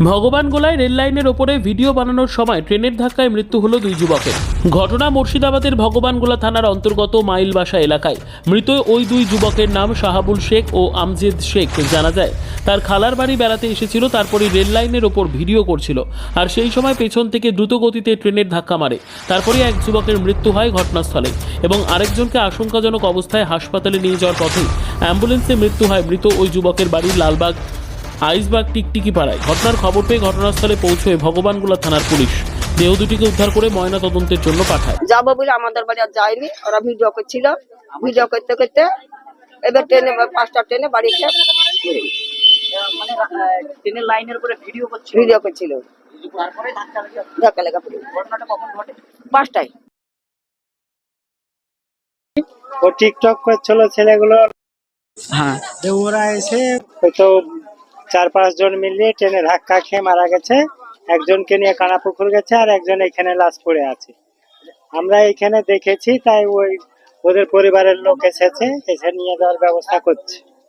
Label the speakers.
Speaker 1: ভগবানগোলায় rail লাইনের ওপরে video বানানোর সময় ট্রেনের ধাক্কায় মৃত্যু হলো দুই যুবকের। ঘটনা মুর্শিদাবাদের ভগবানগোলা থানার অন্তর্গত মাইলবাসা এলাকায়। মৃত ওই দুই যুবকের নাম শাহাবুল শেখ ও আমজেদ শেখ। জানা যায় তার খালার বাড়ি বেড়াতে এসেছিল, তারপরে রেল লাইনের ওপর ভিডিও করছিল, আর সেই সময় পেছন থেকে দ্রুত গতিতে ট্রেনের ধাক্কা মারে। তারপরে এক যুবকের মৃত্যু হয় ঘটনাস্থলে এবং আরেকজনকে আশঙ্কাজনক অবস্থায় হাসপাতালে নিয়ে যাওয়ার পথে অ্যাম্বুলেন্সে মৃত্যু হয় মৃত ওই যুবকের বাড়ি লালবাগ আইসবাগ টিকটিকি পাড়ায়। ঘটনার খবর পেয়ে ঘটনাস্থলে পৌঁছয় ভগবানগোলা থানার পুলিশ। দেহ দুটিকে উদ্ধার করে ময়না তদন্তের জন্য পাঠায়।
Speaker 2: যাবো বলে আমাদের বাড়ি আর যায়নি, ওরা ভিডিও করছিল। ভিডিও করতে করতে এবার ট্রেনে 5টা ট্রেনে বাড়ি এসে
Speaker 3: মানে ট্রেনের লাইনের উপরে ভিডিও করছিল।
Speaker 2: ভিডিও করছিল,
Speaker 3: তারপরে
Speaker 2: ধাক্কা লেগে পড়ে।
Speaker 3: ঘটনাটা কখন ঘটে?
Speaker 2: 5টায়।
Speaker 4: ও টিকটক করছিল ছেলেগুলো,
Speaker 3: হ্যাঁ,
Speaker 4: যে ওরা এসে হয়তো 4-5 জন মিলিয়ে ট্রেনে ধাক্কা খেয়ে মারা গেছে। একজনকে নিয়ে কানাপুকুর গেছে আর একজন এখানে লাশ পড়ে আছে। আমরা এখানে দেখেছি, তাই ওদের পরিবারের লোক এসেছে, এসে নিয়ে যাওয়ার ব্যবস্থা করছে।